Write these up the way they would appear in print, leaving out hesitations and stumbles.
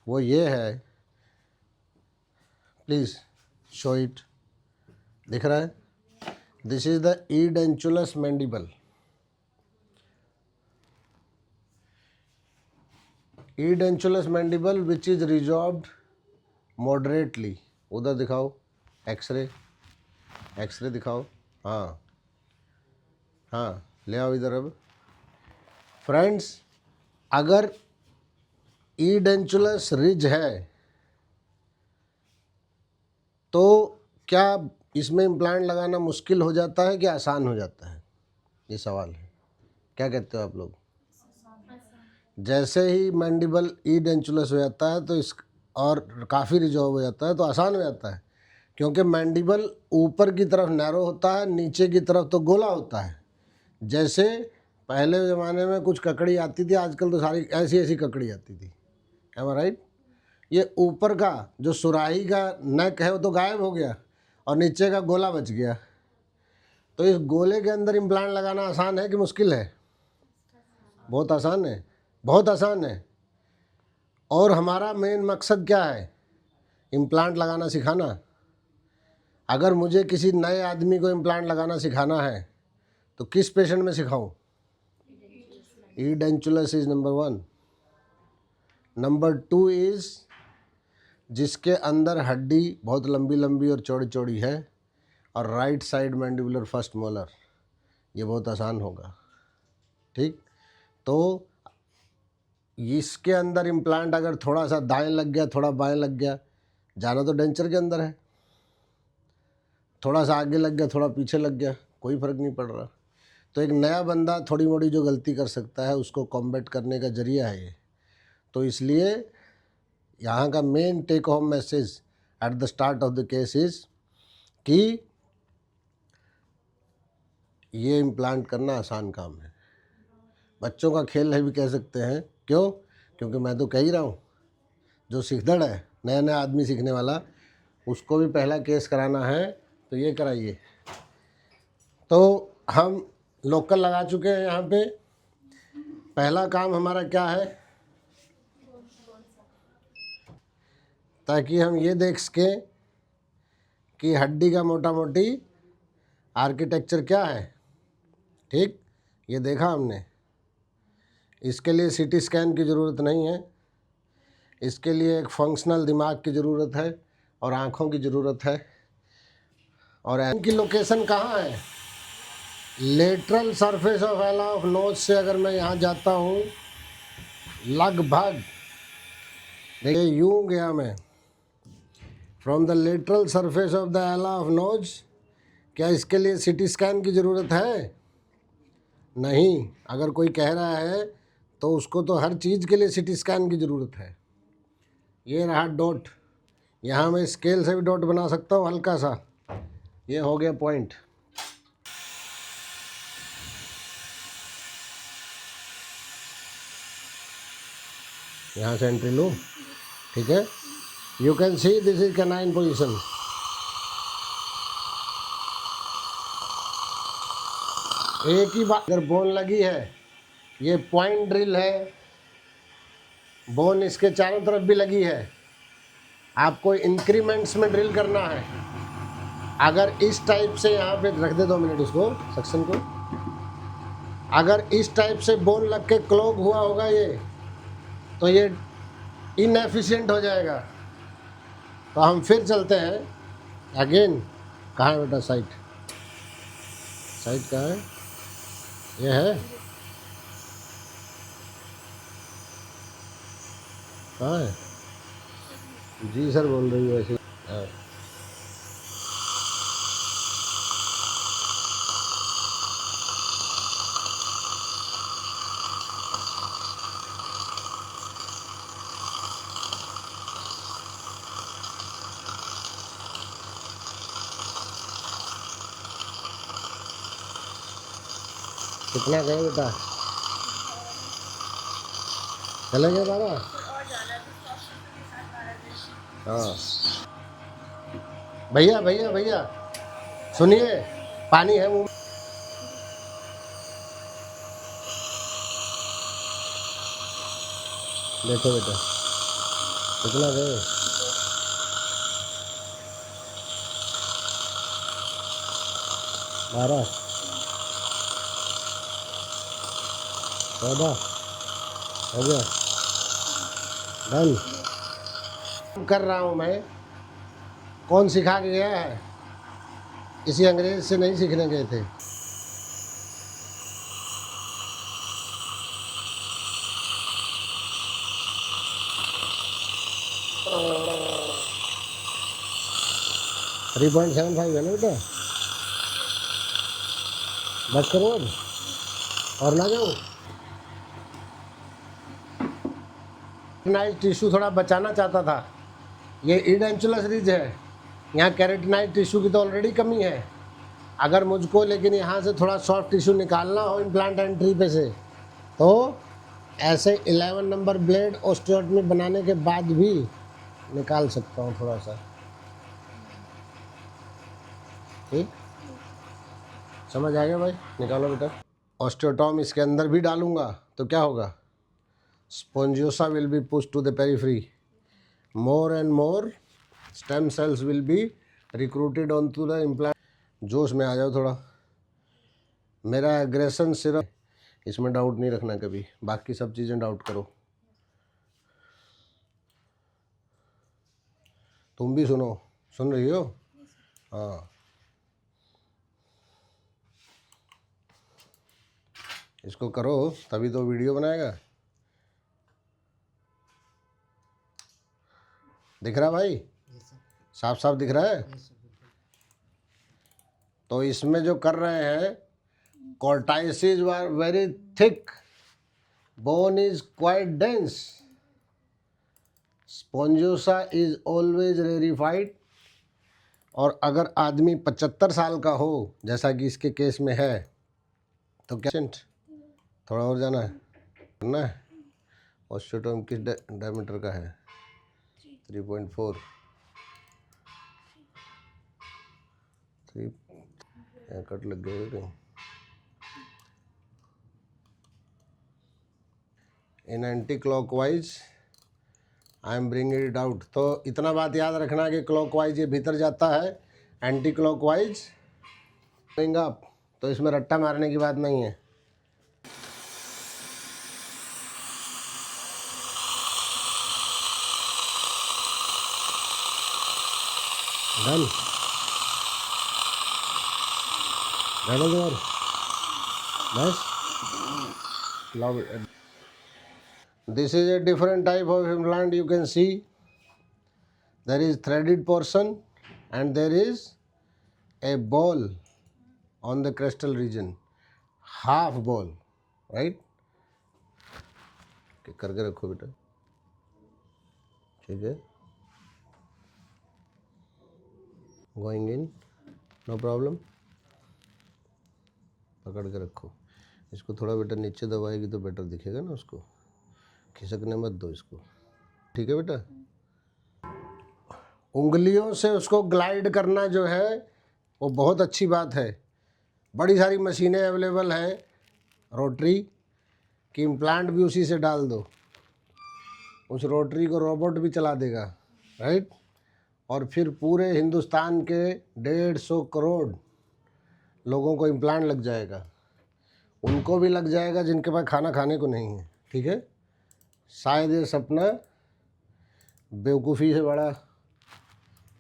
वो ये है, प्लीज़ शो इट, दिख रहा है? This is the edentulous mandible. Edentulous mandible which is resorbed moderately. उधर दिखाओ, एक्सरे, एक्सरे दिखाओ। हाँ हाँ, ले आओ इधर। अब फ्रेंड्स, अगर ईडेंचुलस रिज है तो क्या इसमें इम्प्लांट लगाना मुश्किल हो जाता है कि आसान हो जाता है? ये सवाल है। क्या कहते हो आप लोग? जैसे ही मैंडिबल ईडेंचुलस हो जाता है तो इस और काफ़ी रिजॉल्व हो जाता है तो आसान हो जाता है, क्योंकि मैंडिबल ऊपर की तरफ नैरो होता है, नीचे की तरफ तो गोला होता है। जैसे पहले ज़माने में कुछ ककड़ी आती थी, आजकल तो सारी ऐसी ऐसी ककड़ी आती थी, है राइट? ये ऊपर का जो सुराही का नेक है वो तो गायब हो गया और नीचे का गोला बच गया। तो इस गोले के अंदर इम्प्लांट लगाना आसान है कि मुश्किल है? बहुत आसान है, बहुत आसान है। और हमारा मेन मकसद क्या है? इम्प्लांट लगाना सिखाना। अगर मुझे किसी नए आदमी को इम्प्लांट लगाना सिखाना है तो किस पेशेंट में सिखाऊं? ईडेंचुलस इज नंबर 1। नंबर 2 इज जिसके अंदर हड्डी बहुत लंबी लंबी और चौड़ी चौड़ी है और right side mandibular first molar, ये बहुत आसान होगा। ठीक, तो इसके अंदर इम्प्लांट अगर थोड़ा सा दाएं लग गया, थोड़ा बाएं लग गया, जाना तो डेंचर के अंदर है। थोड़ा सा आगे लग गया, थोड़ा पीछे लग गया, कोई फ़र्क नहीं पड़ रहा। तो एक नया बंदा थोड़ी मोड़ी जो गलती कर सकता है उसको कॉम्बैट करने का जरिया है ये। तो इसलिए यहाँ का main take home message at the start of the case is कि ये इम्प्लांट करना आसान काम है, बच्चों का खेल है भी कह सकते हैं। क्यों? क्योंकि मैं तो कह ही रहा हूँ, जो सिखदड़ है, नया नया आदमी सीखने वाला, उसको भी पहला केस कराना है तो ये कराइए। तो हम लोकल लगा चुके हैं यहाँ पे। पहला काम हमारा क्या है? ताकि हम ये देख सकें कि हड्डी का मोटा मोटी आर्किटेक्चर क्या है। ठीक, ये देखा हमने। इसके लिए सीटी स्कैन की ज़रूरत नहीं है, इसके लिए एक फंक्शनल दिमाग की ज़रूरत है और आँखों की ज़रूरत है। और इनकी लोकेशन कहाँ है? लेटरल सरफेस ऑफ एला ऑफ नोज से अगर मैं यहाँ जाता हूँ, लगभग देखिए यूँ गया मैं, from the lateral surface of the एला ऑफ नोज। क्या इसके लिए सीटी स्कैन की ज़रूरत है? नहीं। अगर कोई कह रहा है तो उसको तो हर चीज़ के लिए सीटी स्कैन की ज़रूरत है। ये रहा डॉट, यहाँ मैं स्केल से भी डॉट बना सकता हूँ हल्का सा। ये हो गया पॉइंट। यहाँ से एंट्री लूँ, ठीक है। You can see this is canine position. एक ही बात, अगर बोन लगी है, ये पॉइंट ड्रिल है, बोन इसके चारों तरफ भी लगी है, आपको इंक्रीमेंट्स में ड्रिल करना है। अगर इस टाइप से यहाँ पे रख दे 2 मिनट इसको, सेक्शन को, अगर इस टाइप से बोन लग के क्लॉग हुआ होगा ये, तो ये इनएफिशिएंट हो जाएगा। तो हम फिर चलते हैं अगेन। कहाँ है बेटा साइट? साइट कहाँ है? ये है, कहाँ है? जी सर बोल रही है ऐसे। हाँ। कितना गए बेटा? चले गए बाबा? हाँ भैया भैया भैया सुनिए, पानी है मुँह में। देखो बेटा, कितना गए? 12, 14 हो गया, डन। कर रहा हूँ मैं, कौन सिखा के गया है? किसी अंग्रेज से नहीं सीखने गए थे। $3.75 है ना बेटा? बस करो अब और ना जाओ। कैरेटिनाइज टिश्यू थोड़ा बचाना चाहता था। ये इडेंचुलस रिज है, यहाँ कैरेटिनाइज टिश्यू की तो ऑलरेडी कमी है। अगर मुझको लेकिन यहाँ से थोड़ा सॉफ्ट टिश्यू निकालना हो इम्प्लांट एंट्री पे से, तो ऐसे 11 नंबर ब्लेड ओस्टियोटमी बनाने के बाद भी निकाल सकता हूँ थोड़ा सा। ठीक, समझ आ गया भाई? निकालो बेटा। ऑस्टियोटॉम इसके अंदर भी डालूंगा तो क्या होगा? Spongiosa will be push to the periphery, more and more stem cells will be recruited on to the implant. जोश में आ जाओ थोड़ा। मेरा एग्रेशन सिर्फ, इसमें डाउट नहीं रखना कभी, बाकी सब चीज़ें डाउट करो। तुम भी सुनो, सुन रही हो? हाँ, इसको करो तभी तो वीडियो बनाएगा। दिख रहा भाई? साफ साफ दिख रहा है? तो इसमें जो कर रहे हैं, cortices were very thick, bone is quite dense, स्पोंजियोसा is always rarefied। और अगर आदमी 75 साल का हो जैसा कि इसके केस में है, तो क्या थोड़ा और जाना है, करना है। ऑस्टियोटॉम किस डायमीटर का है? 3.4। 3 कट लग गए कहीं। In anticlockwise I am bringing it out. तो इतना बात याद रखना कि क्लॉकवाइज ये भीतर जाता है, एंटी क्लॉकवाइज आप, तो इसमें रट्टा मारने की बात नहीं है। डन, डन और बस। Love it. This is a different type of implant. You can see there is threaded portion and there is a ball on the crestal region, half ball, right? करके रखो बेटा, ठीक है? Going in, no problem. पकड़ के रखो इसको, थोड़ा बेटा नीचे दबाएगी तो बेटर दिखेगा ना उसको, खिसकने मत दो इसको, ठीक है बेटा? उंगलियों से उसको ग्लाइड करना जो है वो बहुत अच्छी बात है। बड़ी सारी मशीनें अवेलेबल हैं रोटरी कि इम्प्लांट भी उसी से डाल दो, उस रोटरी को रोबोट भी चला देगा, राइट? और फिर पूरे हिंदुस्तान के 150 करोड़ लोगों को इम्प्लांट लग जाएगा। उनको भी लग जाएगा जिनके पास खाना खाने को नहीं है, ठीक है? शायद ये सपना बेवकूफ़ी से बड़ा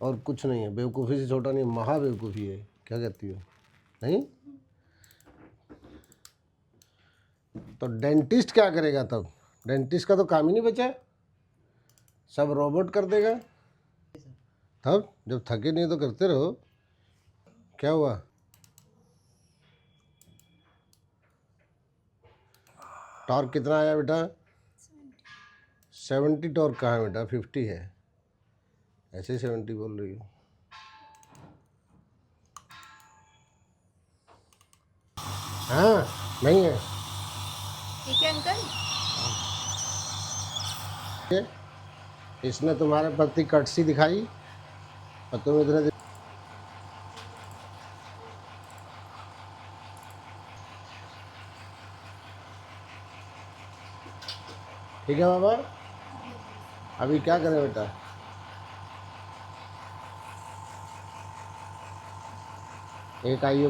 और कुछ नहीं है, बेवकूफ़ी से छोटा नहीं, महा बेवकूफ़ी है। क्या कहती हो? नहीं? तो डेंटिस्ट क्या करेगा तब? डेंटिस्ट का तो काम ही नहीं बचा, सब रोबोट कर देगा। तब जब थके नहीं तो करते रहो। क्या हुआ? टॉर्क कितना आया बेटा? 70 टॉर्क कहाँ है बेटा? 50 है, ऐसे ही 70 बोल रही हो। हाँ, नहीं है, ठीक है अंकल। इसने तुम्हारे प्रति कर्टसी दिखाई और तुम इतने ठीक है बाबा? अभी क्या करें बेटा? एक आइए